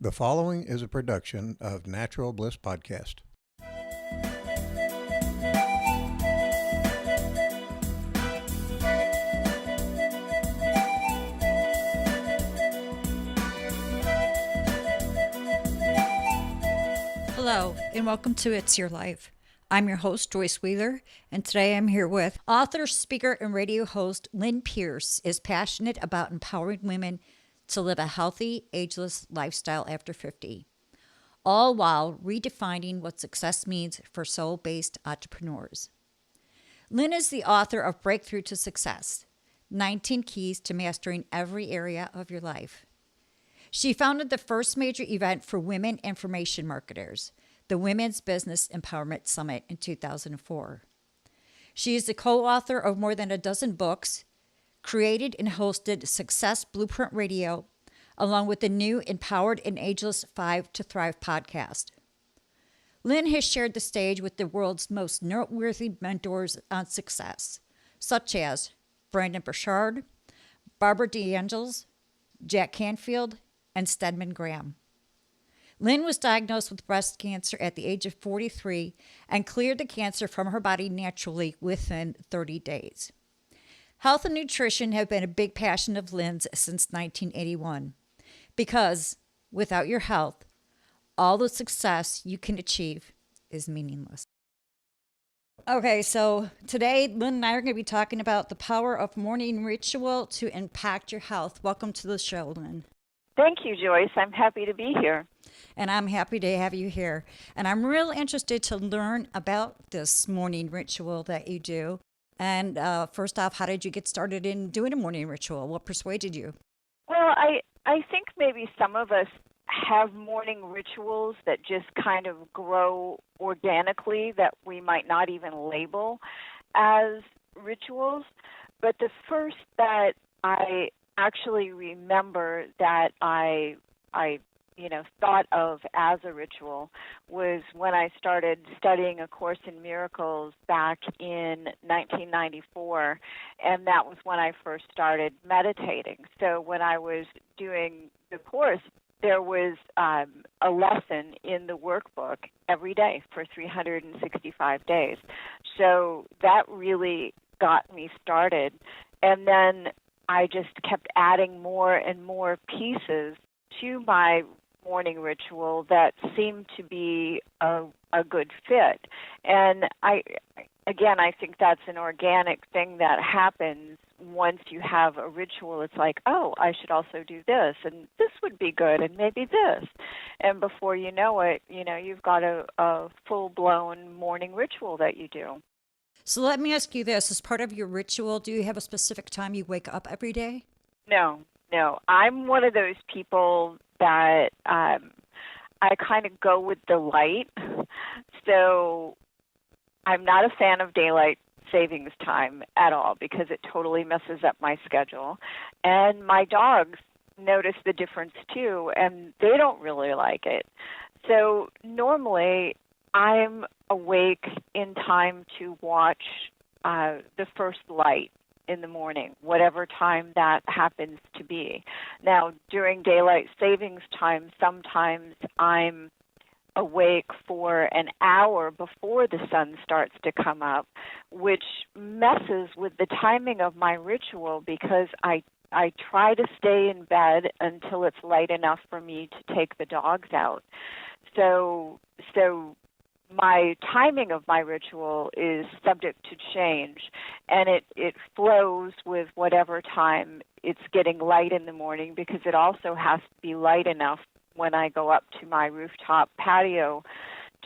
The following is a production of Natural Bliss Podcast. Hello, and welcome to It's Your Life. I'm your host, Joyce Wheeler, and today I'm here with author, speaker, and radio host Lynn Pierce is passionate about empowering women to live a healthy, ageless lifestyle after 50, all while redefining what success means for soul-based entrepreneurs. Lynn is the author of Breakthrough to Success, 19 Keys to Mastering Every Area of Your Life. She founded the first major event for women information marketers, the Women's Business Empowerment Summit in 2004. She is the co-author of more than a dozen books, created and hosted Success Blueprint Radio, along with the new Empowered and Ageless 5 to Thrive podcast. Lynn has shared the stage with the world's most noteworthy mentors on success, such as Brandon Burchard, Barbara DeAngels, Jack Canfield, and Stedman Graham. Lynn was diagnosed with breast cancer at the age of 43 and cleared the cancer from her body naturally within 30 days. Health and nutrition have been a big passion of Lynn's since 1981 because without your health, all the success you can achieve is meaningless. Okay, so today Lynn and I are going to be talking about the power of morning ritual to impact your health. Welcome to the show, Lynn. Thank you, Joyce. I'm happy to be here. And I'm happy to have you here. And I'm real interested to learn about this morning ritual that you do. And first off, how did you get started in doing a morning ritual? What persuaded you? Well, I think maybe some of us have morning rituals that just kind of grow organically that we might not even label as rituals. But the first that I actually remember that I thought of as a ritual was when I started studying A Course in Miracles back in 1994, and that was when I first started meditating. So when I was doing the course, there was a lesson in the workbook every day for 365 days. So that really got me started. And then I just kept adding more and more pieces to my morning ritual that seemed to be a good fit. And I think that's an organic thing that happens once you have a ritual. It's like, oh, I should also do this, and this would be good, and maybe this. And before you know it, you've got a full-blown morning ritual that you do. So let me ask you this. As part of your ritual, do you have a specific time you wake up every day? No. I'm one of those people that I kind of go with the light. So I'm not a fan of daylight savings time at all because it totally messes up my schedule. And my dogs notice the difference too, and they don't really like it. So normally I'm awake in time to watch the first light in the morning, whatever time that happens to be. Now, during daylight savings time, sometimes I'm awake for an hour before the sun starts to come up, which messes with the timing of my ritual because I try to stay in bed until it's light enough for me to take the dogs out. So my timing of my ritual is subject to change, and it flows with whatever time it's getting light in the morning because it also has to be light enough when I go up to my rooftop patio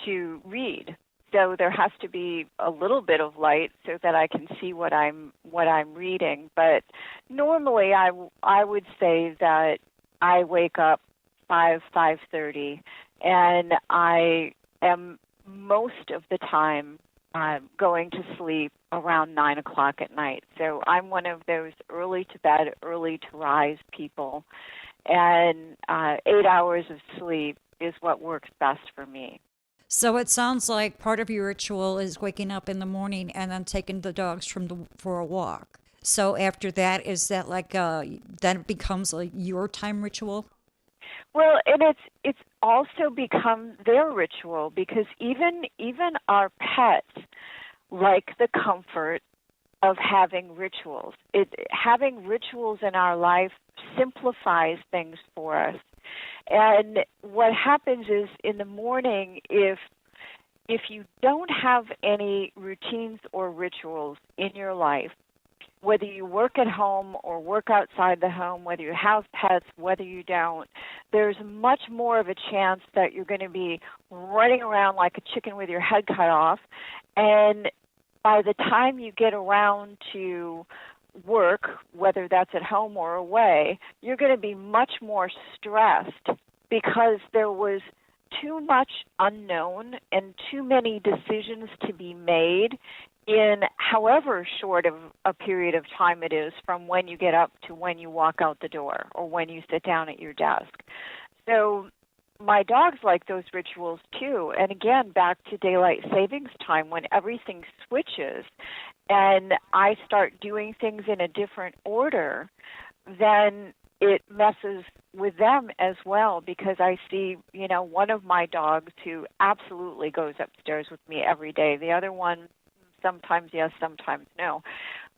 to read. So there has to be a little bit of light so that I can see what I'm reading. But normally I would say that I wake up 5:30, and I am most of the time going to sleep around 9 o'clock at night. So I'm one of those early to bed, early to rise people. And 8 hours of sleep is what works best for me. So it sounds like part of your ritual is waking up in the morning and then taking the dogs for a walk. So after that, is that like then it becomes your time ritual? Well, and it's also become their ritual because even our pets like the comfort of having rituals. Having rituals in our life simplifies things for us. And what happens is in the morning, if you don't have any routines or rituals in your life, whether you work at home or work outside the home, whether you have pets, whether you don't, there's much more of a chance that you're going to be running around like a chicken with your head cut off. And by the time you get around to work, whether that's at home or away, you're going to be much more stressed because there was too much unknown and too many decisions to be made in however short of a period of time it is from when you get up to when you walk out the door or when you sit down at your desk. So my dogs like those rituals too. And again, back to daylight savings time when everything switches and I start doing things in a different order, then it messes with them as well because I see, one of my dogs who absolutely goes upstairs with me every day. The other one, sometimes yes, sometimes no.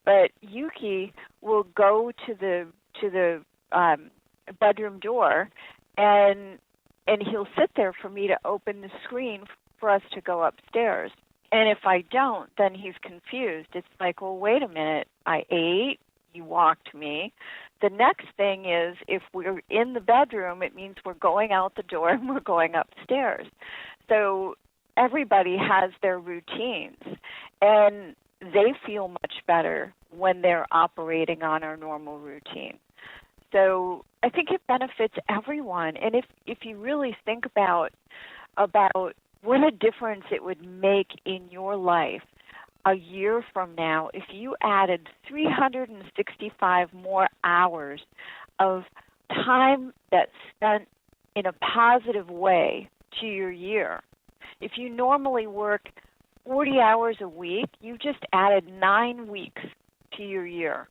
But Yuki will go to the bedroom door and he'll sit there for me to open the screen for us to go upstairs. And if I don't, then he's confused. It's like, well, wait a minute. I ate. You walked me. The next thing is if we're in the bedroom, it means we're going out the door and we're going upstairs. So everybody has their routines, and they feel much better when they're operating on our normal routine. So I think it benefits everyone. And if you really think about what a difference it would make in your life a year from now if you added 365 more hours of time that's spent in a positive way to your year. If you normally work 40 hours a week, you just added 9 weeks to your year,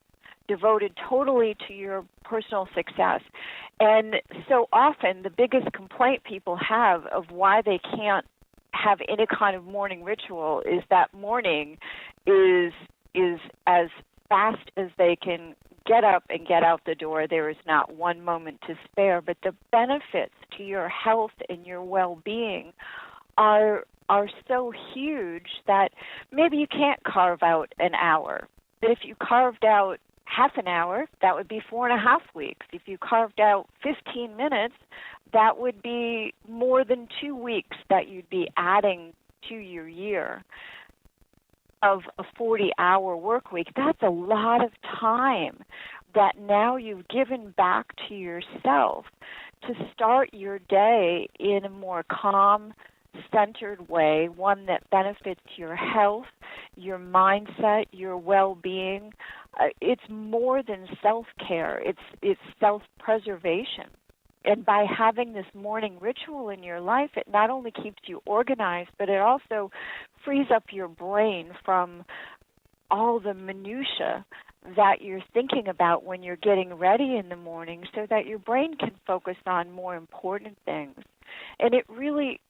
devoted totally to your personal success. And so often the biggest complaint people have of why they can't have any kind of morning ritual is that morning is as fast as they can get up and get out the door. There is not one moment to spare, but the benefits to your health and your well-being are so huge that maybe you can't carve out an hour. But if you carved out half an hour, that would be 4.5 weeks. If you carved out 15 minutes, that would be more than 2 weeks that you'd be adding to your year of a 40-hour work week. That's a lot of time that now you've given back to yourself to start your day in a more calm, centered way, one that benefits your health, your mindset, your well-being. It's more than self-care. It's self-preservation. And by having this morning ritual in your life, it not only keeps you organized, but it also frees up your brain from all the minutia that you're thinking about when you're getting ready in the morning so that your brain can focus on more important things. And it really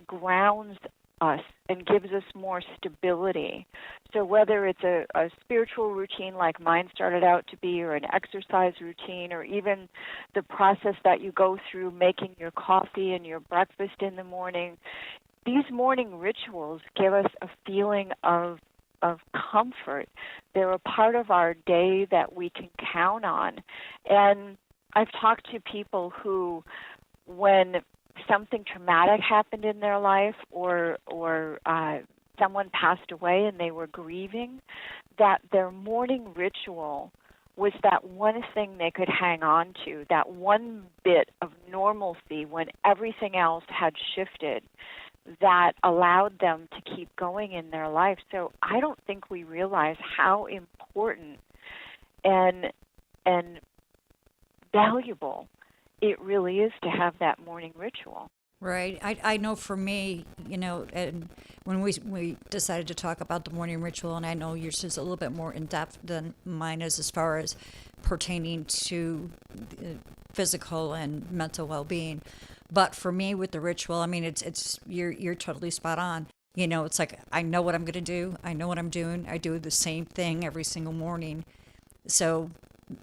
grounds us and gives us more stability. So whether it's a spiritual routine like mine started out to be, or an exercise routine, or even the process that you go through making your coffee and your breakfast in the morning, these morning rituals give us a feeling of comfort. They're a part of our day that we can count on. And I've talked to people who, when something traumatic happened in their life or someone passed away and they were grieving, that their morning ritual was that one thing they could hang on to, that one bit of normalcy when everything else had shifted, that allowed them to keep going in their life. So I don't think we realize how important and valuable it really is to have that morning ritual. Right. I know for me, and when we decided to talk about the morning ritual, and I know yours is a little bit more in depth than mine is as far as pertaining to physical and mental well being. But for me, with the ritual, I mean, it's you're totally spot on. It's like I know what I'm gonna do. I know what I'm doing. I do the same thing every single morning. So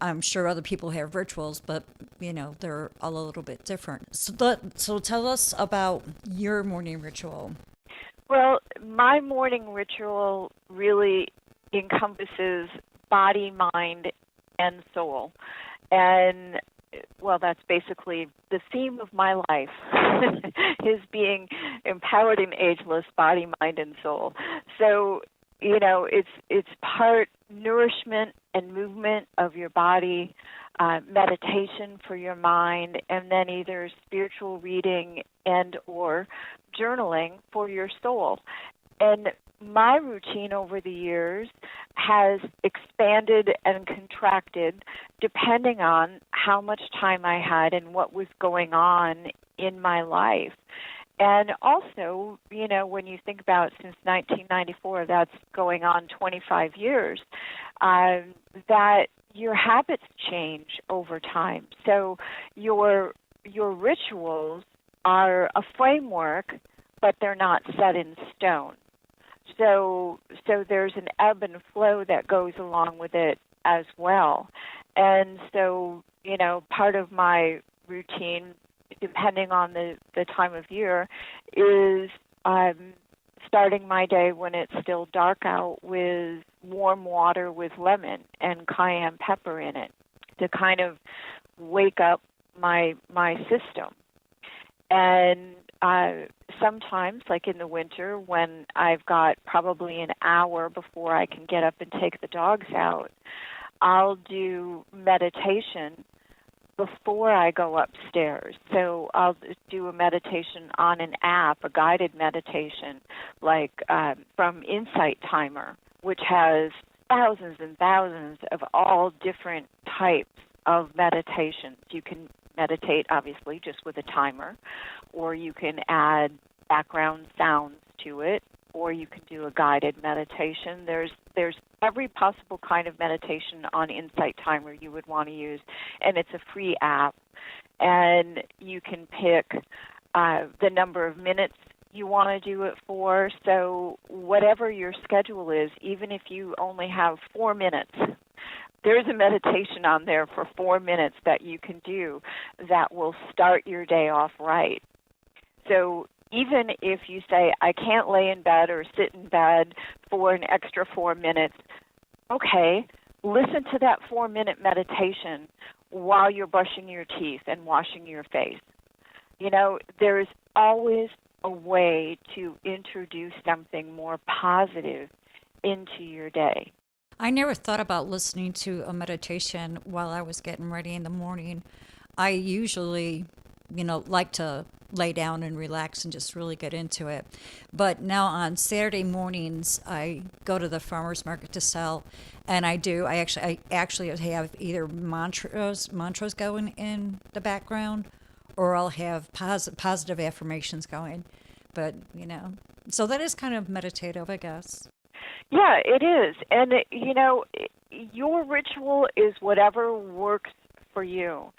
I'm sure other people have rituals, but they're all a little bit different. So tell us about your morning ritual. Well, my morning ritual really encompasses body, mind, and soul. And well, that's basically the theme of my life is being empowered and ageless, body, mind, and soul. So, it's part nourishment and movement of your body, meditation for your mind, and then either spiritual reading and or journaling for your soul. And my routine over the years has expanded and contracted depending on how much time I had and what was going on in my life. And also, when you think about since 1994, that's going on 25 years, that your habits change over time. So your rituals are a framework, but they're not set in stone. So there's an ebb and flow that goes along with it as well. And so, part of my routine, depending on the time of year, is starting my day when it's still dark out with warm water with lemon and cayenne pepper in it to kind of wake up my system. And sometimes, like in the winter, when I've got probably an hour before I can get up and take the dogs out, I'll do meditation before I go upstairs. So I'll do a meditation on an app, a guided meditation, like from Insight Timer, which has thousands and thousands of all different types of meditations. You can meditate, obviously, just with a timer, or you can add background sounds to it, or you can do a guided meditation. There's every possible kind of meditation on Insight Timer you would want to use, and it's a free app. And you can pick the number of minutes you want to do it for. So whatever your schedule is, even if you only have 4 minutes, there's a meditation on there for 4 minutes that you can do that will start your day off right. So even if you say, I can't lay in bed or sit in bed for an extra 4 minutes, okay, listen to that 4-minute meditation while you're brushing your teeth and washing your face. There's always a way to introduce something more positive into your day. I never thought about listening to a meditation while I was getting ready in the morning. I usually, like to lay down and relax and just really get into it. But now on Saturday mornings, I go to the farmer's market to sell, and I actually have either mantras going in the background, or I'll have positive affirmations going. But, so that is kind of meditative, I guess. Yeah, it is. And, your ritual is whatever works for you.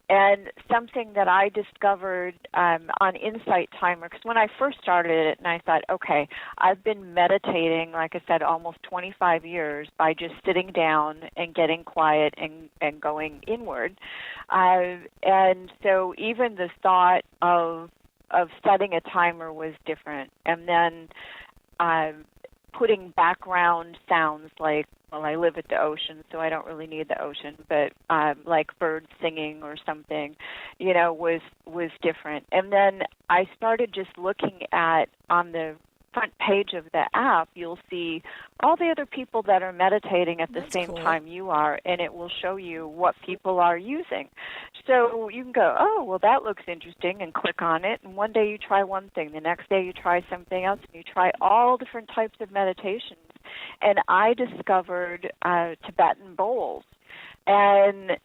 And something that I discovered on Insight Timer, because when I first started it, and I thought, okay, I've been meditating, like I said, almost 25 years by just sitting down and getting quiet and going inward. And so even the thought of setting a timer was different. And then putting background sounds like, well, I live at the ocean, so I don't really need the ocean, but like birds singing or something, was different. And then I started just looking at, on the front page of the app, you'll see all the other people that are meditating at the same time you are, and it will show you what people are using. So you can go, oh, well, that looks interesting, and click on it, and one day you try one thing, the next day you try something else, and you try all different types of meditations. And I discovered Tibetan bowls. And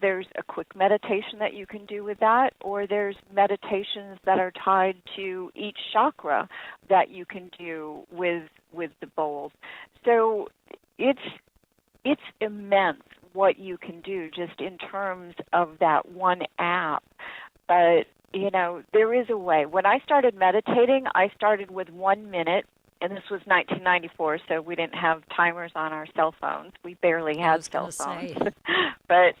there's a quick meditation that you can do with that, or there's meditations that are tied to each chakra that you can do with the bowls. So it's immense what you can do just in terms of that one app. But, there is a way. When I started meditating, I started with 1 minute. And this was 1994, so we didn't have timers on our cell phones. We barely had cell phones. But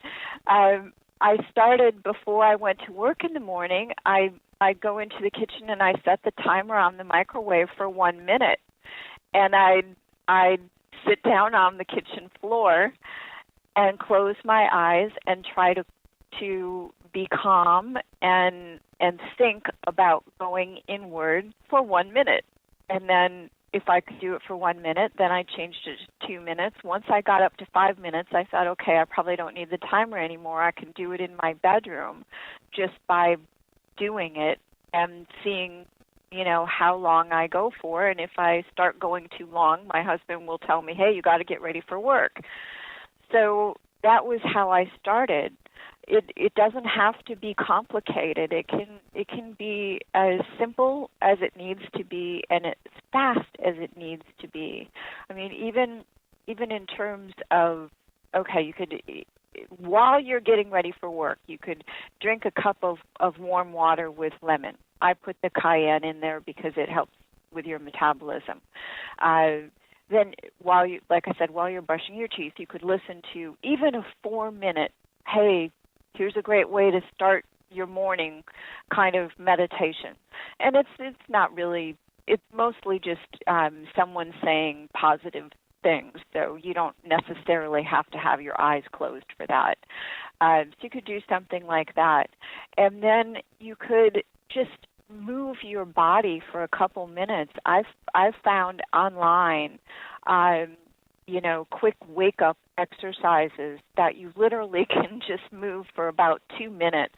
I started before I went to work in the morning. I go into the kitchen and I set the timer on the microwave for 1 minute. And I'd sit down on the kitchen floor and close my eyes and try to be calm and think about going inward for 1 minute. And then if I could do it for 1 minute, then I changed it to 2 minutes. Once I got up to 5 minutes, I thought, okay, I probably don't need the timer anymore. I can do it in my bedroom just by doing it and seeing, how long I go for. And if I start going too long, my husband will tell me, hey, you got to get ready for work. So that was how I started. It doesn't have to be complicated. It can be as simple as it needs to be and as fast as it needs to be. I mean, even in terms of, okay, you could, while you're getting ready for work, you could drink a cup of warm water with lemon. I put the cayenne in there because it helps with your metabolism. Then while you're brushing your teeth, you could listen to even a 4-minute, hey, here's a great way to start your morning kind of meditation. And it's not really, it's mostly just someone saying positive things, so you don't necessarily have to have your eyes closed for that. So you could do something like that. And then you could just move your body for a couple minutes. I've found online quick wake-up exercises that you literally can just move for about 2 minutes,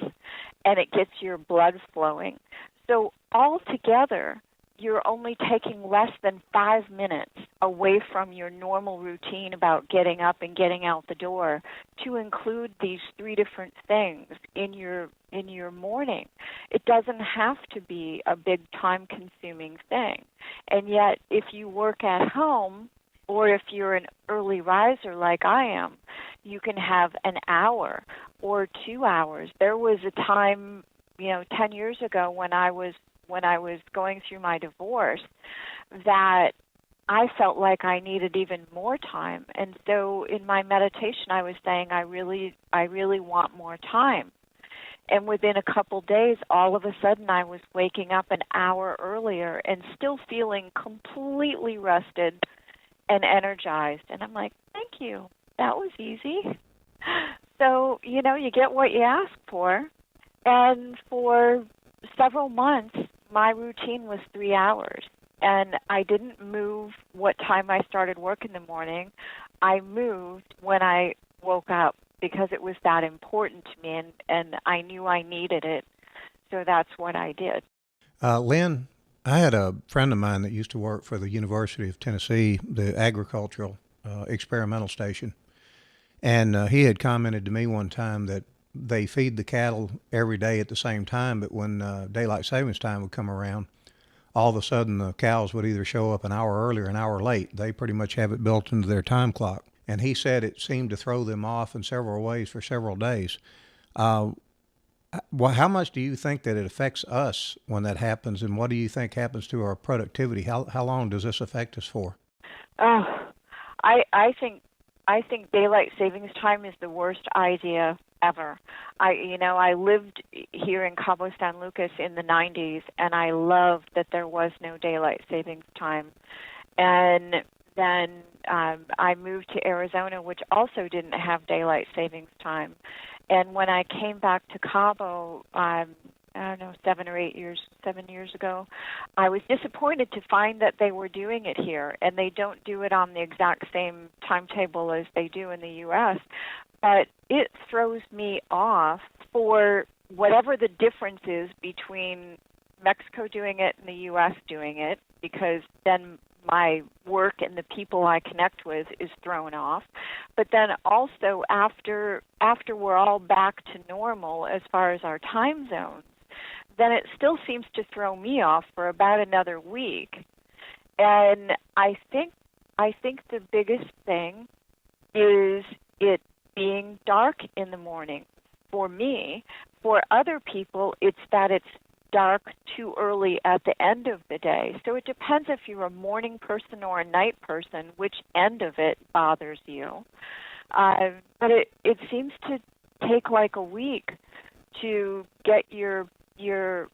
and it gets your blood flowing. So altogether, you're only taking less than 5 minutes away from your normal routine about getting up and getting out the door to include these 3 different things in your morning. It doesn't have to be a big time-consuming thing. And yet, if you work at home, or if you're an early riser like I am, you can have an hour or 2 hours. There was a time, 10 years ago when I was going through my divorce that I felt like I needed even more time. And so in my meditation I was saying I really want more time. And within a couple days, all of a sudden I was waking up an hour earlier and still feeling completely rested and energized. And I'm like, thank you. That was easy. So, you get what you ask for. And for several months, my routine was 3 hours. And I didn't move what time I started work in the morning. I moved when I woke up because it was that important to me, and I knew I needed it. So that's what I did. Lynn, I had a friend of mine that used to work for the University of Tennessee, the agricultural experimental station. And he had commented to me one time that they feed the cattle every day at the same time, but when daylight savings time would come around, all of a sudden the cows would either show up an hour early or an hour late. They pretty much have it built into their time clock. And he said it seemed to throw them off in several ways for several days. How much do you think that it affects us when that happens, and what do you think happens to our productivity? How long does this affect us for? I think daylight savings time is the worst idea ever. I lived here in Cabo San Lucas in the 90s, and I loved that there was no daylight savings time. And then I moved to Arizona, which also didn't have daylight savings time. And when I came back to Cabo, I don't know, 7 years ago, I was disappointed to find that they were doing it here, and they don't do it on the exact same timetable as they do in the U.S., but it throws me off for whatever the difference is between Mexico doing it and the U.S. doing it, because then my work and the people I connect with is thrown off. But then also after we're all back to normal as far as our time zones, then it still seems to throw me off for about another week. And I think the biggest thing is it being dark in the morning for me. For other people, it's that it's dark too early at the end of the day. So it depends if you're a morning person or a night person, which end of it bothers you. But it seems to take like a week to get your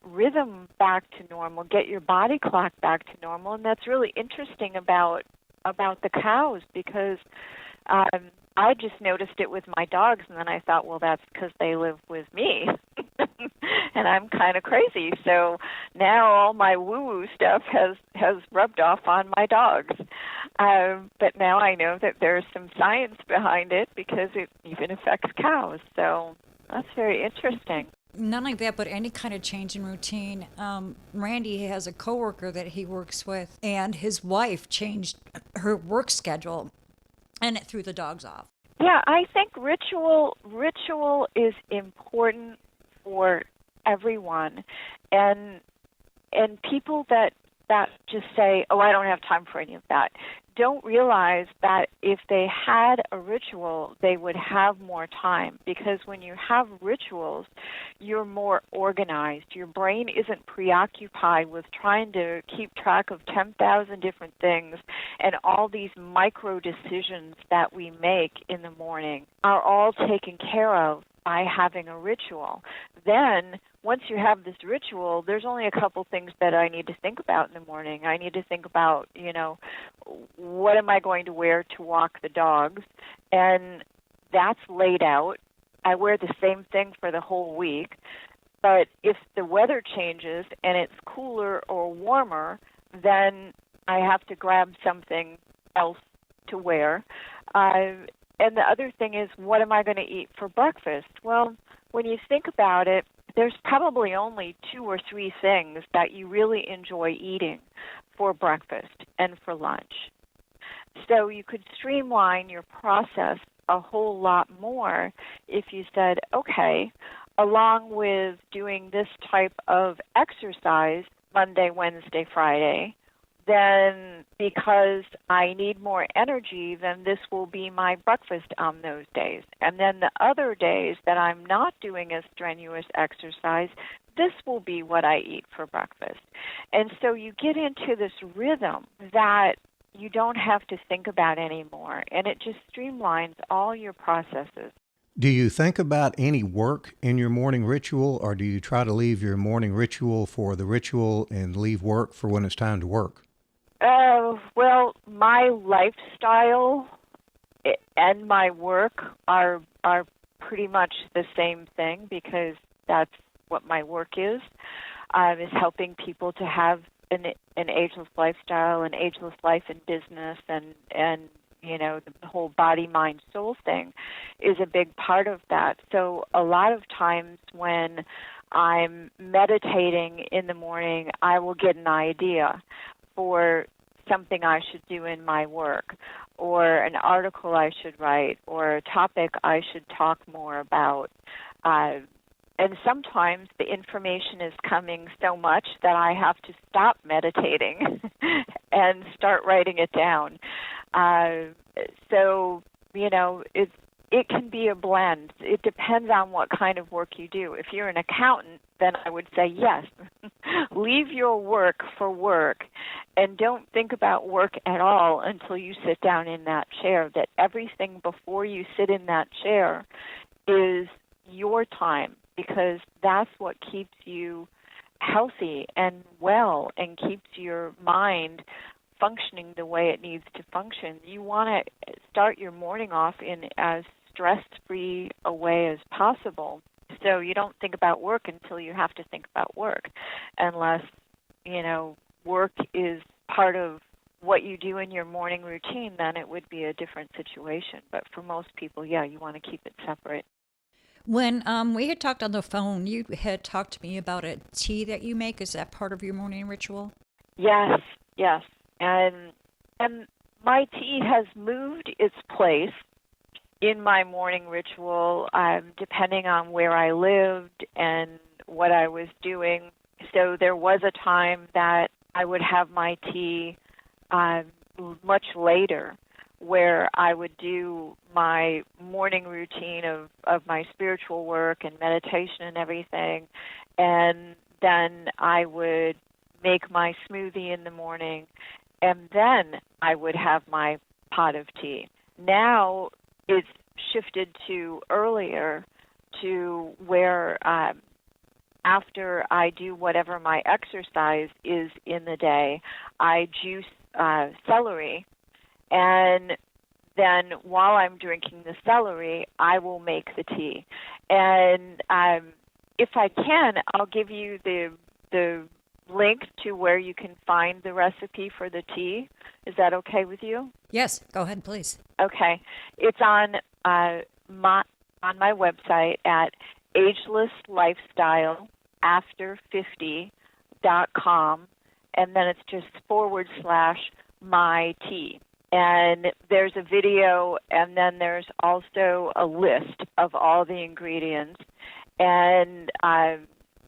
rhythm back to normal, get your body clock back to normal, and that's really interesting about the cows, because I just noticed it with my dogs, and then I thought, well, that's because they live with me, and I'm kind of crazy. So now all my woo-woo stuff has rubbed off on my dogs. But now I know that there's some science behind it because it even affects cows. So that's very interesting. Not only that, but any kind of change in routine. Randy has a coworker that he works with, and his wife changed her work schedule, and it threw the dogs off. Yeah, I think ritual is important for everyone, and people that just say, "Oh, I don't have time for any of that," don't realize that if they had a ritual, they would have more time, because when you have rituals, you're more organized. Your brain isn't preoccupied with trying to keep track of 10,000 different things, and all these micro decisions that we make in the morning are all taken care of by having a ritual. Then, once you have this ritual, there's only a couple things that I need to think about in the morning. I need to think about, what am I going to wear to walk the dogs? And that's laid out. I wear the same thing for the whole week. But if the weather changes and it's cooler or warmer, then I have to grab something else to wear. And the other thing is, what am I going to eat for breakfast? Well, when you think about it, there's probably only 2 or 3 things that you really enjoy eating for breakfast and for lunch. So you could streamline your process a whole lot more if you said, okay, along with doing this type of exercise Monday, Wednesday, Friday, then because I need more energy, then this will be my breakfast on those days. And then the other days that I'm not doing a strenuous exercise, this will be what I eat for breakfast. And so you get into this rhythm that you don't have to think about anymore, and it just streamlines all your processes. Do you think about any work in your morning ritual, or do you try to leave your morning ritual for the ritual and leave work for when it's time to work? Well, my lifestyle and my work are pretty much the same thing, because that's what my work is helping people to have an ageless lifestyle, an ageless life in business, and the whole body, mind, soul thing is a big part of that. So a lot of times when I'm meditating in the morning, I will get an idea for something I should do in my work, or an article I should write, or a topic I should talk more about. And sometimes the information is coming so much that I have to stop meditating and start writing it down. So, it can be a blend. It depends on what kind of work you do. If you're an accountant, then I would say yes. Leave your work for work, and don't think about work at all until you sit down in that chair. That everything before you sit in that chair is your time, because that's what keeps you healthy and well and keeps your mind functioning the way it needs to function. You want to start your morning off in as stress-free a way as possible. So you don't think about work until you have to think about work, unless, work is part of what you do in your morning routine, then it would be a different situation. But for most people, yeah, you want to keep it separate. When we had talked on the phone, you had talked to me about a tea that you make. Is that part of your morning ritual? Yes. And And my tea has moved its place in my morning ritual, depending on where I lived and what I was doing. So there was a time that I would have my tea much later, where I would do my morning routine of my spiritual work and meditation and everything, and then I would make my smoothie in the morning, and then I would have my pot of tea. Now it's shifted to earlier, to where after I do whatever my exercise is in the day, I juice celery, and then while I'm drinking the celery, I will make the tea. And if I can, I'll give you the link to where you can find the recipe for the tea. Is that okay with you? Yes, go ahead, please. Okay. It's on my website at Ageless Lifestyle after50.com, and then it's just / my tea. And there's a video, and then there's also a list of all the ingredients. And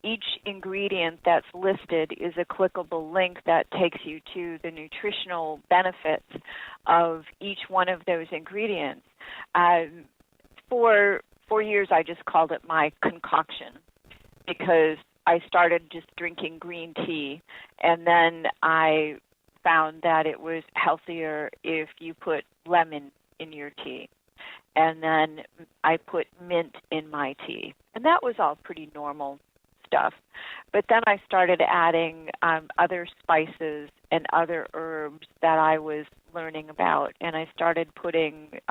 each ingredient that's listed is a clickable link that takes you to the nutritional benefits of each one of those ingredients. For 4 years, I just called it my concoction, because I started just drinking green tea, and then I found that it was healthier if you put lemon in your tea. And then I put mint in my tea. And that was all pretty normal stuff. But then I started adding other spices and other herbs that I was learning about. And I started putting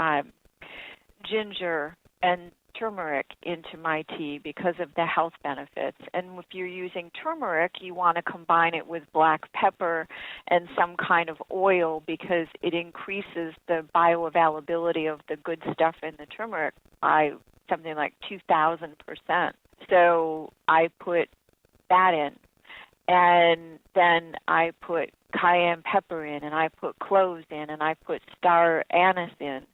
ginger and turmeric into my tea because of the health benefits. And if you're using turmeric, you want to combine it with black pepper and some kind of oil, because it increases the bioavailability of the good stuff in the turmeric by something like 2,000%. So I put that in. And then I put cayenne pepper in, and I put cloves in, and I put star anise in.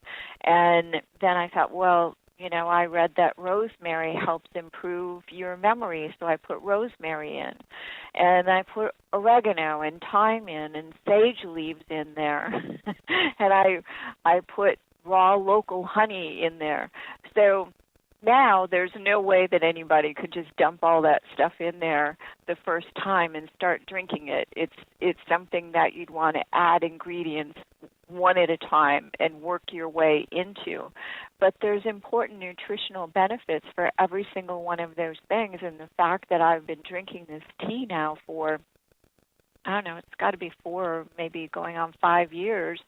And then I thought, well, I read that rosemary helps improve your memory, so I put rosemary in. And I put oregano and thyme in, and sage leaves in there. And I put raw local honey in there. So now there's no way that anybody could just dump all that stuff in there the first time and start drinking it. It's something that you'd want to add ingredients one at a time and work your way into. But there's important nutritional benefits for every single one of those things. And the fact that I've been drinking this tea now for, I don't know, it's got to be 4 or maybe going on 5 years,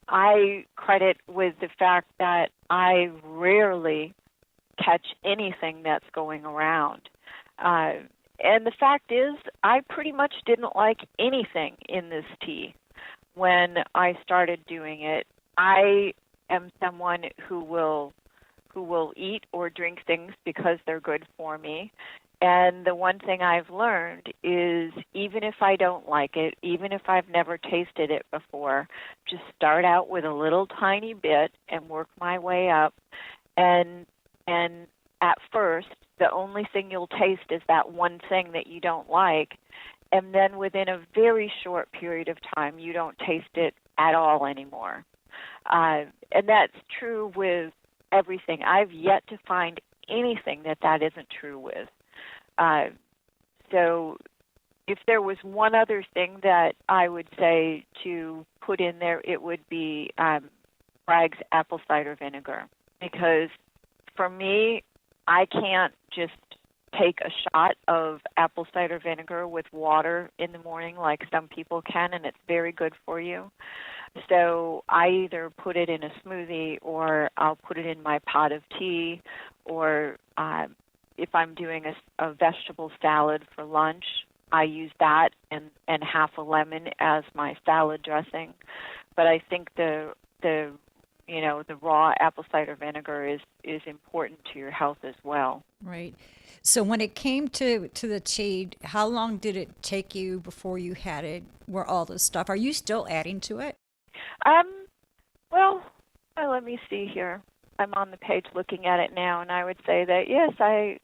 I credit with the fact that I rarely catch anything that's going around. And the fact is, I pretty much didn't like anything in this tea when I started doing it. I am someone who will eat or drink things because they're good for me. And the one thing I've learned is, even if I don't like it, even if I've never tasted it before, just start out with a little tiny bit and work my way up. And at first, the only thing you'll taste is that one thing that you don't like. And then within a very short period of time, you don't taste it at all anymore. And that's true with everything. I've yet to find anything that isn't true with. So if there was one other thing that I would say to put in there, it would be Bragg's apple cider vinegar. Because for me, I can't just take a shot of apple cider vinegar with water in the morning like some people can, and it's very good for you. So I either put it in a smoothie, or I'll put it in my pot of tea, or if I'm doing a vegetable salad for lunch, I use that and half a lemon as my salad dressing. But I think the raw apple cider vinegar is important to your health as well. Right. So when it came to the tea, how long did it take you before you had it, where all this stuff? Are you still adding to it? Um, well, let me see here. I'm on the page looking at it now, and I would say that yes, I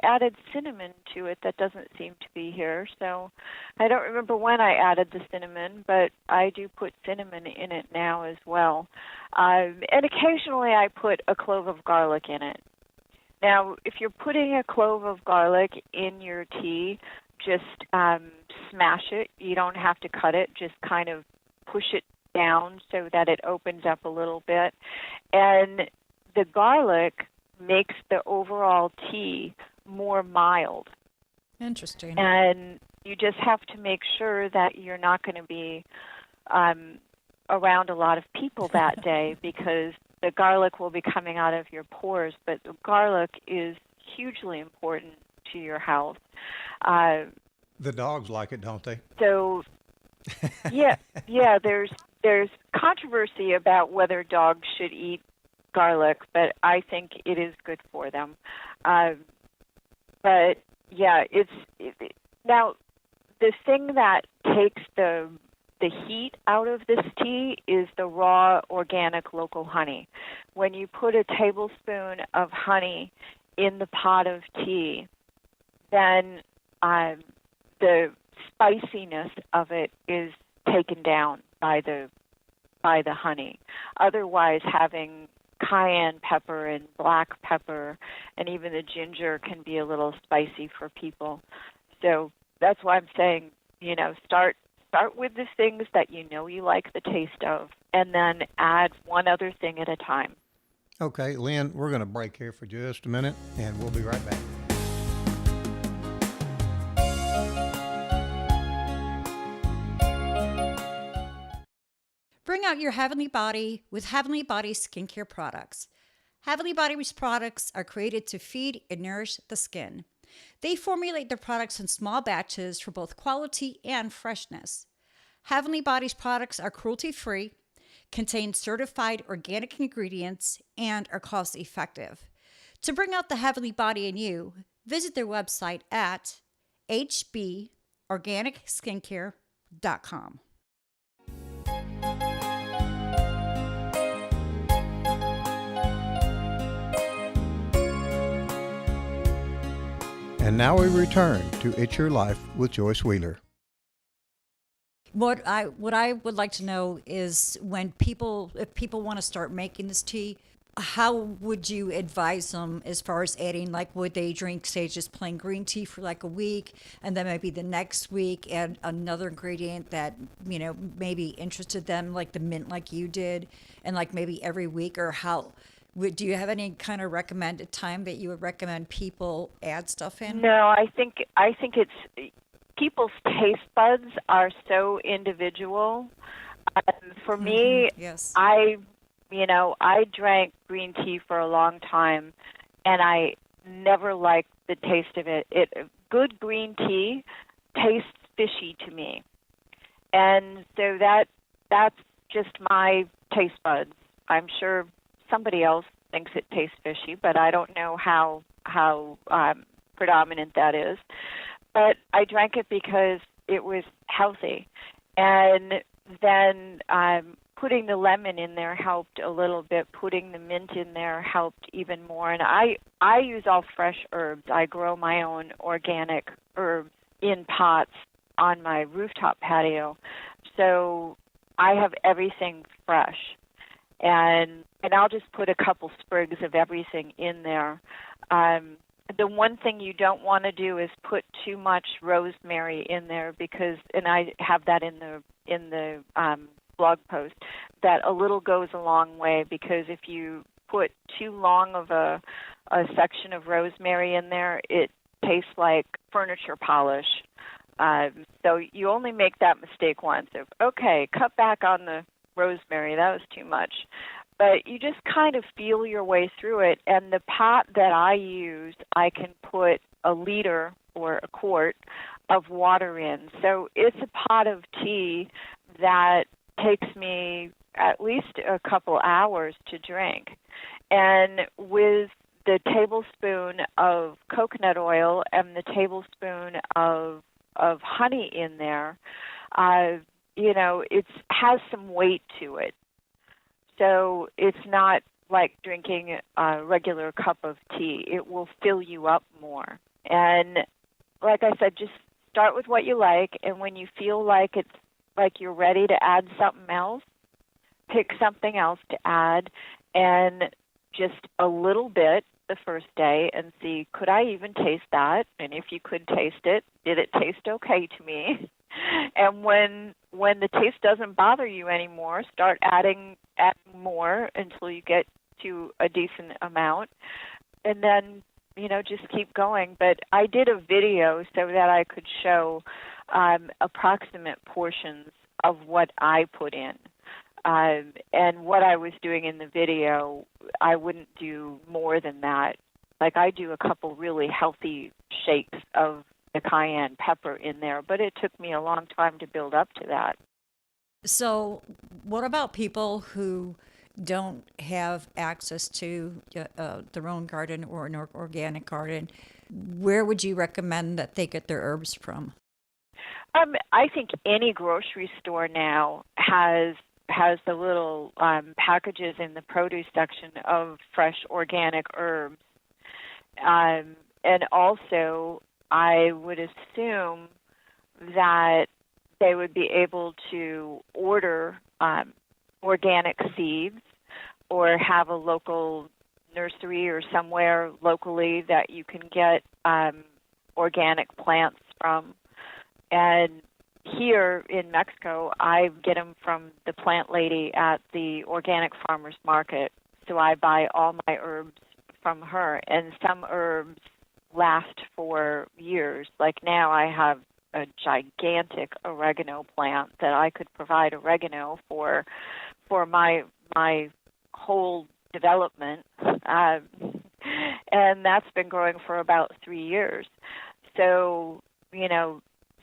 added cinnamon to it. That doesn't seem to be here, so I don't remember when I added the cinnamon, but I do put cinnamon in it now as well. And occasionally I put a clove of garlic in it. Now, if you're putting a clove of garlic in your tea, just smash it. You don't have to cut it. Just kind of push it down so that it opens up a little bit. And the garlic makes the overall tea more mild. Interesting. And you just have to make sure that you're not going to be around a lot of people that day because the garlic will be coming out of your pores. But the garlic is hugely important to your health. The dogs like it, don't they? So, yeah. There's controversy about whether dogs should eat garlic, but I think it is good for them. But yeah, now the thing that takes the heat out of this tea is the raw, organic, local honey. When you put a tablespoon of honey in the pot of tea, then the spiciness of it is taken down by the honey. Otherwise, having cayenne pepper and black pepper and even the ginger can be a little spicy for people. So that's why I'm saying, start with the things that you know you like the taste of, and then add one other thing at a time. Okay, Lynn, we're going to break here for just a minute, and we'll be right back. Bring out your heavenly body with Heavenly Body skincare products. Heavenly Body's products are created to feed and nourish the skin. They formulate their products in small batches for both quality and freshness. Heavenly Body's products are cruelty-free, contain certified organic ingredients, and are cost-effective. To bring out the Heavenly Body in you, visit their website at hborganicskincare.com. And now we return to It's Your Life with Joyce Wheeler. What I would like to know is if people want to start making this tea, how would you advise them as far as adding, like, would they drink, say, just plain green tea for like a week, and then maybe the next week add another ingredient that, maybe interested them, like the mint like you did, and like maybe every week, or how? Do you have any kind of recommended time that you would recommend people add stuff in? No, I think it's people's taste buds are so individual. For me, yes. I drank green tea for a long time, and I never liked the taste of it. Good green tea tastes fishy to me, and so that's just my taste buds. I'm sure somebody else thinks it tastes fishy, but I don't know how predominant that is. But I drank it because it was healthy, and then putting the lemon in there helped a little bit. Putting the mint in there helped even more. And I use all fresh herbs. I grow my own organic herbs in pots on my rooftop patio, so I have everything fresh. And I'll just put a couple sprigs of everything in there. The one thing you don't want to do is put too much rosemary in there because, and I have that in the blog post, that a little goes a long way, because if you put too long of a section of rosemary in there, it tastes like furniture polish. So you only make that mistake once of, okay, cut back on the rosemary, that was too much. But you just kind of feel your way through it. And the pot that I use, I can put a liter or a quart of water in. So it's a pot of tea that takes me at least a couple hours to drink. And with the tablespoon of coconut oil and the tablespoon of honey in there, it has some weight to it. So it's not like drinking a regular cup of tea. It will fill you up more. And like I said, just start with what you like, and when you feel like it's like you're ready to add something else, pick something else to add, and just a little bit the first day and see, could I even taste that? And if you could taste it, did it taste okay to me? And when the taste doesn't bother you anymore, start adding more until you get to a decent amount, and then just keep going. But I did a video so that I could show approximate portions of what I put in. And what I was doing in the video, I wouldn't do more than that. Like I do a couple really healthy shakes of the cayenne pepper in there, but it took me a long time to build up to that. So, what about people who don't have access to their own garden or an organic garden? Where would you recommend that they get their herbs from? I think any grocery store now has the little packages in the produce section of fresh organic herbs. And also, I would assume that they would be able to order organic seeds or have a local nursery or somewhere locally that you can get organic plants from. And here in Mexico, I get them from the plant lady at the organic farmers market. So I buy all my herbs from her, and some herbs last for years. Like now I have a gigantic oregano plant that I could provide oregano for my whole development, and that's been growing for about 3 years. So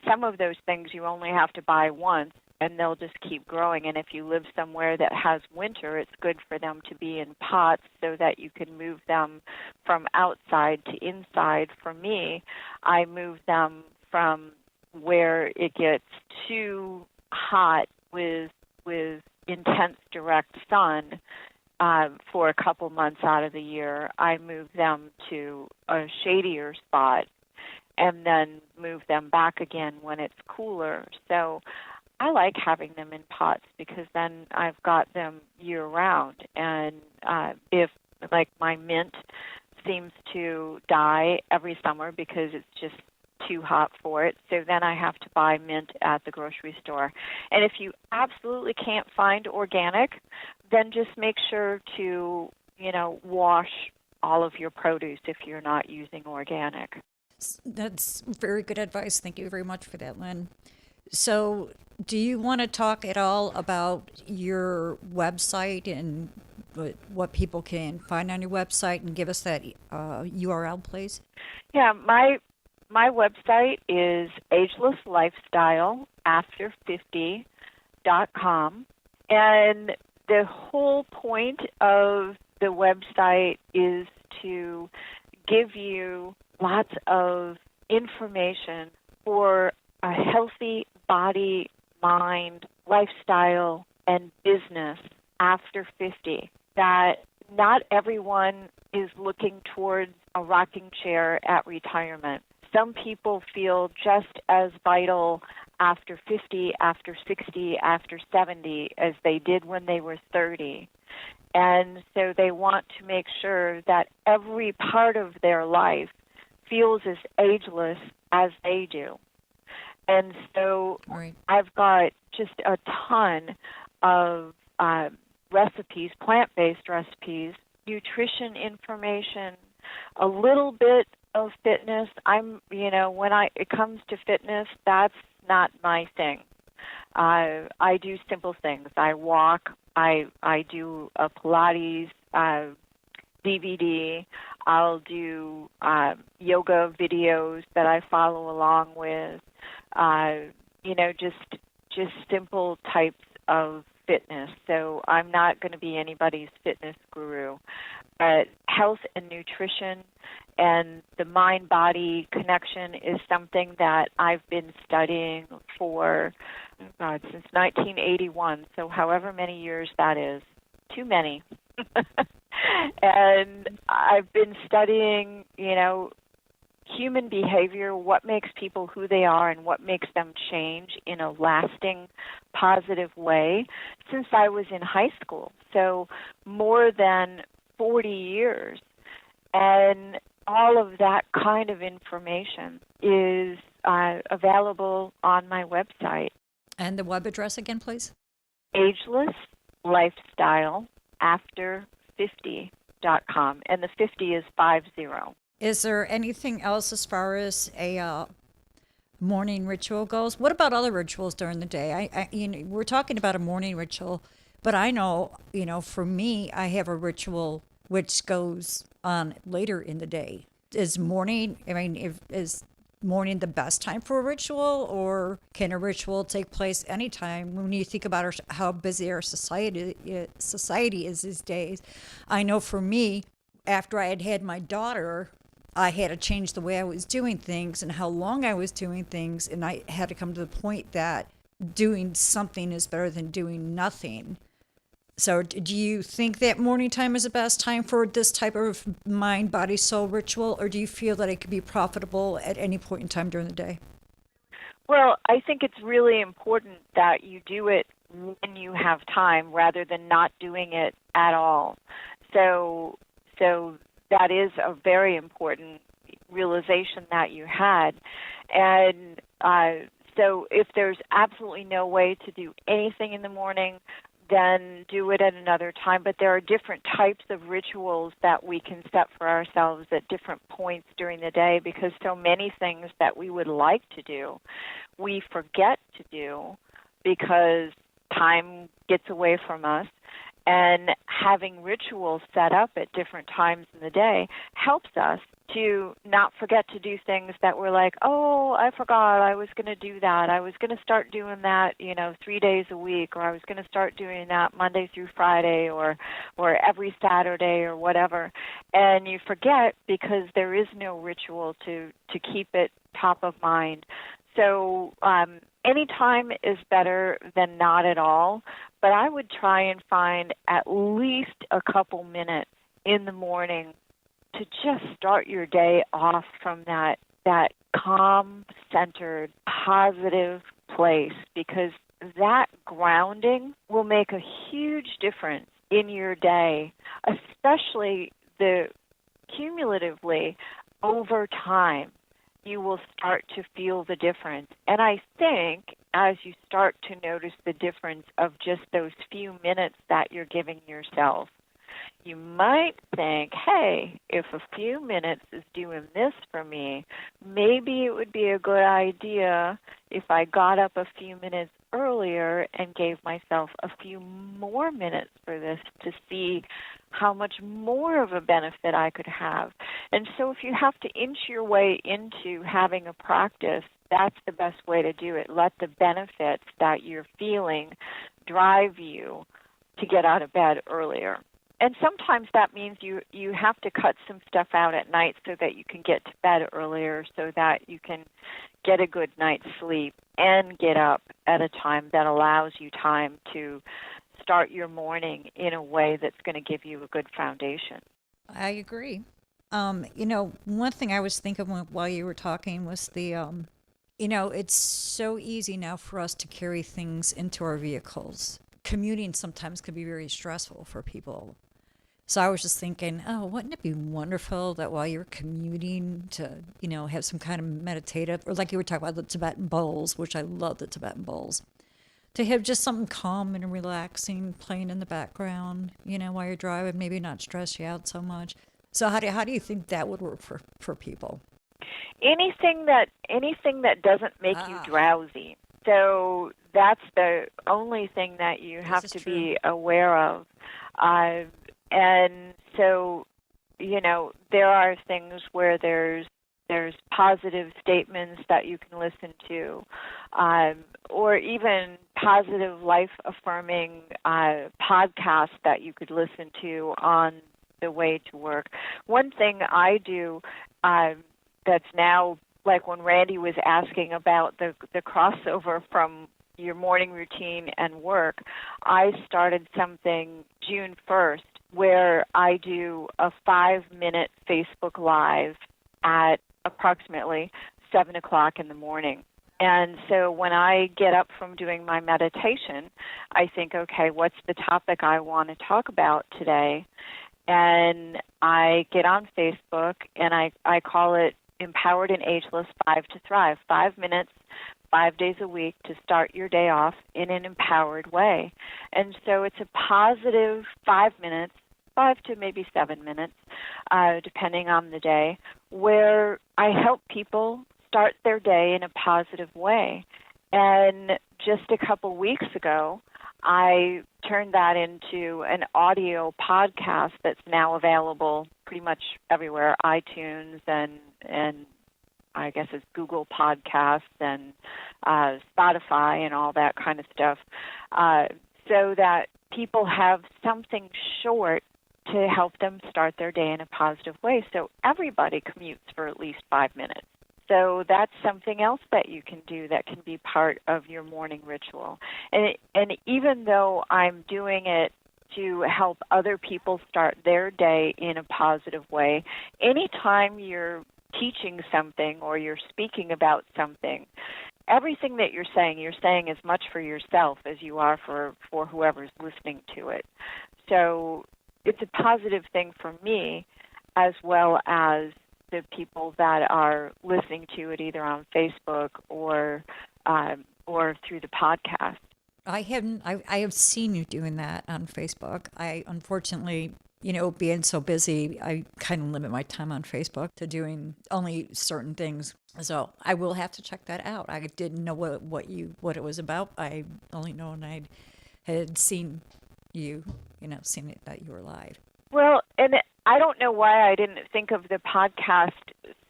some of those things you only have to buy once, and they'll just keep growing. And if you live somewhere that has winter, it's good for them to be in pots so that you can move them from outside to inside. For me, I move them from where it gets too hot with intense direct sun for a couple months out of the year. I move them to a shadier spot and then move them back again when it's cooler. So I like having them in pots because then I've got them year round. And if like my mint seems to die every summer because it's just too hot for it, so then I have to buy mint at the grocery store. And if you absolutely can't find organic, then just make sure to, wash all of your produce if you're not using organic. That's very good advice. Thank you very much for that, Lynn. So, do you want to talk at all about your website and what people can find on your website, and give us that URL, please? Yeah, my website is Ageless Lifestyle after50.com, and the whole point of the website is to give you lots of information for a healthy body, mind, lifestyle, and business after 50. That not everyone is looking towards a rocking chair at retirement. Some people feel just as vital after 50, after 60, after 70 as they did when they were 30. And so they want to make sure that every part of their life feels as ageless as they do. And so Right. I've got just a ton of recipes, plant-based recipes, nutrition information, a little bit of fitness. When it comes to fitness, that's not my thing. I do simple things. I walk. I do a Pilates DVD. I'll do yoga videos that I follow along with. Just simple types of fitness. So I'm not going to be anybody's fitness guru. But health and nutrition and the mind-body connection is something that I've been studying for, since 1981, so however many years that is. too many. And I've been studying, human behavior, what makes people who they are and what makes them change in a lasting, positive way since I was in high school. So more than 40 years. And all of that kind of information is available on my website. And the web address again, please? Ageless Lifestyle after 50.com. And the 50 is 50. Is there anything else as far as a morning ritual goes? What about other rituals during the day? We're talking about a morning ritual, but I know, for me, I have a ritual which goes on later in the day. Is morning the best time for a ritual, or can a ritual take place anytime? When you think about how busy our society is these days, I know for me, after I had my daughter, I had to change the way I was doing things and how long I was doing things, and I had to come to the point that doing something is better than doing nothing. So do you think that morning time is the best time for this type of mind, body, soul ritual, or do you feel that it could be profitable at any point in time during the day? Well, I think it's really important that you do it when you have time rather than not doing it at all. So that is a very important realization that you had. And so if there's absolutely no way to do anything in the morning, then do it at another time. But there are different types of rituals that we can set for ourselves at different points during the day, because so many things that we would like to do, we forget to do because time gets away from us. And having rituals set up at different times in the day helps us to not forget to do things that we're like, oh, I forgot I was going to do that. I was going to start doing that, 3 days a week, or I was going to start doing that Monday through Friday or every Saturday or whatever. And you forget because there is no ritual to keep it top of mind. So any time is better than not at all, but I would try and find at least a couple minutes in the morning to just start your day off from that calm, centered, positive place, because that grounding will make a huge difference in your day, especially cumulatively over time. You will start to feel the difference. And I think as you start to notice the difference of just those few minutes that you're giving yourself, you might think, hey, if a few minutes is doing this for me, maybe it would be a good idea if I got up a few minutes earlier and gave myself a few more minutes for this to see how much more of a benefit I could have. And so if you have to inch your way into having a practice, that's the best way to do it. Let the benefits that you're feeling drive you to get out of bed earlier. And sometimes that means you have to cut some stuff out at night so that you can get to bed earlier, so that you can get a good night's sleep and get up at a time that allows you time to start your morning in a way that's going to give you a good foundation. I agree. One thing I was thinking while you were talking was it's so easy now for us to carry things into our vehicles. Commuting sometimes could be very stressful for people. So I was just thinking, oh, wouldn't it be wonderful that while you're commuting to, have some kind of meditative, or like you were talking about the Tibetan bowls, which I love the Tibetan bowls, to have just something calm and relaxing playing in the background, while you're driving, maybe not stress you out so much. So how do you think that would work for people? Anything that doesn't make you drowsy. So that's the only thing that you have to be aware of. And so, there are things where there's positive statements that you can listen to, or even positive life-affirming podcasts that you could listen to on the way to work. One thing I do that's now, like when Randy was asking about the crossover from your morning routine and work, I started something June 1st where I do a 5-minute Facebook Live at approximately 7 o'clock in the morning. And so when I get up from doing my meditation, I think, okay, what's the topic I want to talk about today? And I get on Facebook, and I call it Empowered and Ageless 5 to Thrive, 5 minutes, 5 days a week to start your day off in an empowered way. And so it's a positive 5 minutes, 5 to maybe 7 minutes, depending on the day, where I help people start their day in a positive way. And just a couple weeks ago, I turned that into an audio podcast that's now available pretty much everywhere, iTunes and I guess it's Google Podcasts and Spotify and all that kind of stuff, so that people have something short to help them start their day in a positive way. So everybody commutes for at least 5 minutes. So that's something else that you can do that can be part of your morning ritual. And even though I'm doing it to help other people start their day in a positive way, anytime you're teaching something or you're speaking about something, everything that you're saying as much for yourself as you are for whoever's listening to it. So it's a positive thing for me as well as the people that are listening to it either on Facebook or through the podcast. I have seen you doing that on Facebook. I unfortunately, being so busy, I kind of limit my time on Facebook to doing only certain things. So I will have to check that out. I didn't know what it was about. I only known I had seen you, seen it that you were live. Well, and I don't know why I didn't think of the podcast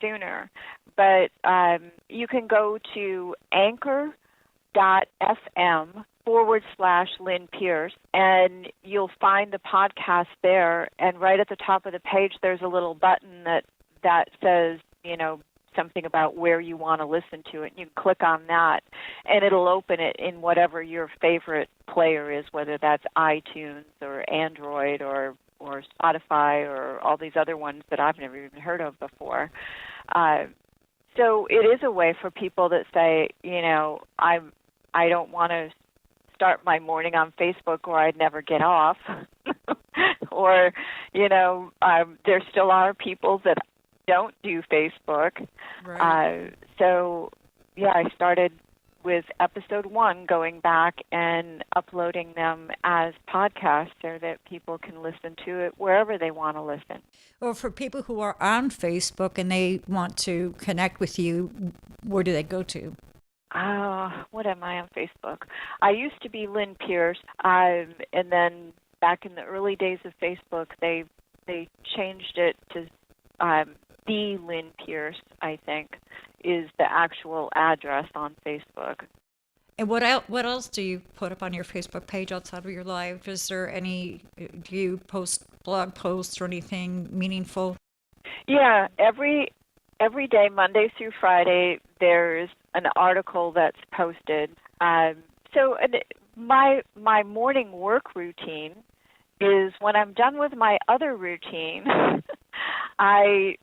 sooner, but you can go to anchor.fm/Lynn Pierce, and you'll find the podcast there. And right at the top of the page, there's a little button that says, something about where you want to listen to it. You can click on that, and it'll open it in whatever your favorite player is, whether that's iTunes or Android or Spotify or all these other ones that I've never even heard of before. So it is a way for people that say, I don't want to start my morning on Facebook or I'd never get off. Or, there still are people that don't do Facebook. Right. I started with episode 1 going back and uploading them as podcasts so that people can listen to it wherever they want to listen. Well, for people who are on Facebook and they want to connect with you, where do they go to? What am I on Facebook? I used to be Lynn Pierce, and then back in the early days of Facebook, they changed it to the Lynn Pierce, I think, is the actual address on Facebook. And what else do you put up on your Facebook page outside of your live? Do you post blog posts or anything meaningful? Yeah, every day, Monday through Friday, there's an article that's posted. So my morning work routine is when I'm done with my other routine, I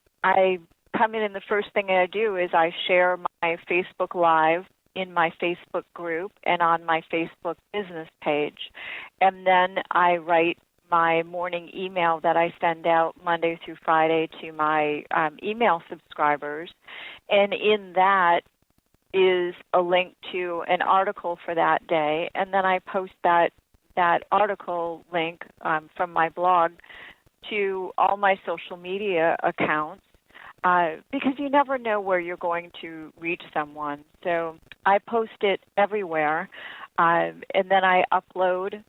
come in and the first thing I do is I share my Facebook Live in my Facebook group and on my Facebook business page. And then I write my morning email that I send out Monday through Friday to my email subscribers. And in that is a link to an article for that day. And then I post that article link from my blog to all my social media accounts. Because you never know where you're going to reach someone. So I post it everywhere, and then I upload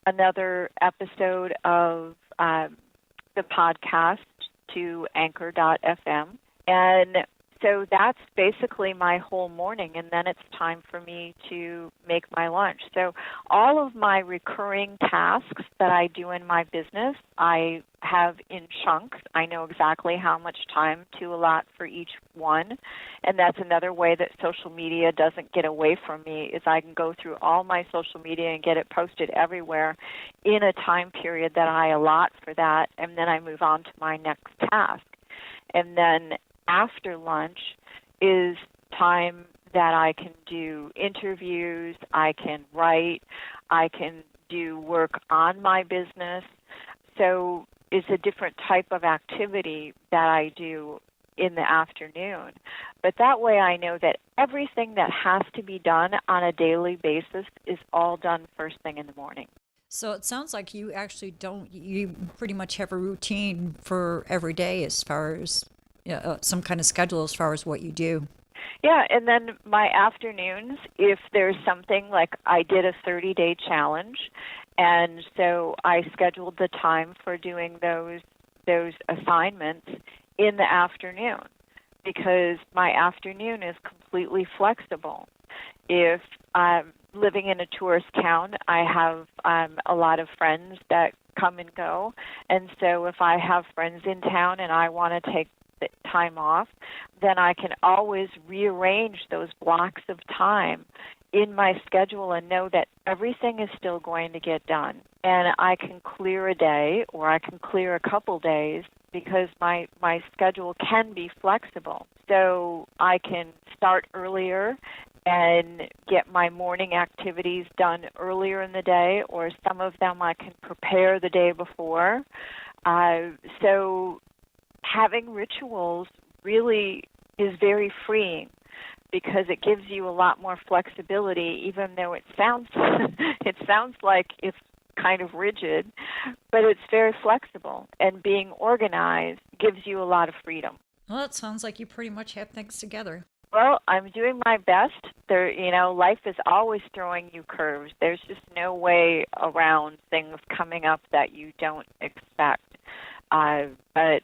another episode of the podcast to anchor.fm. And So that's basically my whole morning, and then it's time for me to make my lunch. So all of my recurring tasks that I do in my business, I have in chunks. I know exactly how much time to allot for each one, and that's another way that social media doesn't get away from me, is I can go through all my social media and get it posted everywhere in a time period that I allot for that, and then I move on to my next task. And then after lunch is time that I can do interviews, I can write, I can do work on my business. So it's a different type of activity that I do in the afternoon. But that way I know that everything that has to be done on a daily basis is all done first thing in the morning. So it sounds like you actually you pretty much have a routine for every day as far as some kind of schedule as far as what you do. Yeah, and then my afternoons, if there's something like I did a 30-day challenge, and so I scheduled the time for doing those assignments in the afternoon, because my afternoon is completely flexible. If I'm living in a tourist town, I have a lot of friends that come and go, and so if I have friends in town and I want to take the time off, then I can always rearrange those blocks of time in my schedule and know that everything is still going to get done. And I can clear a day or I can clear a couple days because my schedule can be flexible. So I can start earlier and get my morning activities done earlier in the day, or some of them I can prepare the day before. So having rituals really is very freeing, because it gives you a lot more flexibility, even though it sounds like it's kind of rigid, but it's very flexible, and being organized gives you a lot of freedom. Well, it sounds like you pretty much have things together. Well, I'm doing my best. Life is always throwing you curves. There's just no way around things coming up that you don't expect. But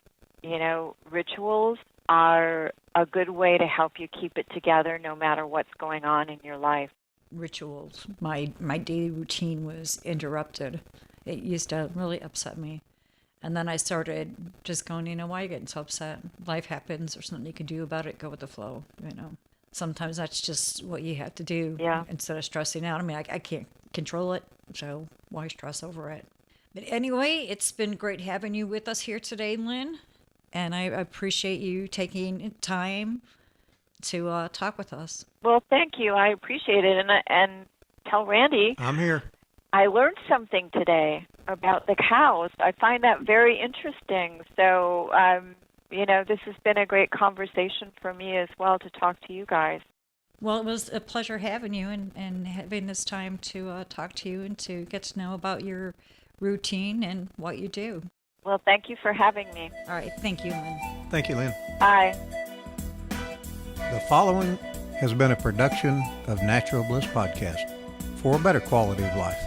rituals are a good way to help you keep it together no matter what's going on in your life. Rituals. My daily routine was interrupted. It used to really upset me. And then I started just going, why are you getting so upset? Life happens. There's something you can do about it. Go with the flow, Sometimes that's just what you have to do instead of stressing out. I mean, I can't control it, so why stress over it? But anyway, it's been great having you with us here today, Lynn. And I appreciate you taking time to talk with us. Well, thank you. I appreciate it. And tell Randy I'm here. I learned something today about the cows. I find that very interesting. So, this has been a great conversation for me as well to talk to you guys. Well, it was a pleasure having you and having this time to talk to you and to get to know about your routine and what you do. Well, thank you for having me. All right. Thank you, Lynn. Thank you, Lynn. Bye. The following has been a production of Natural Bliss Podcast for a better quality of life.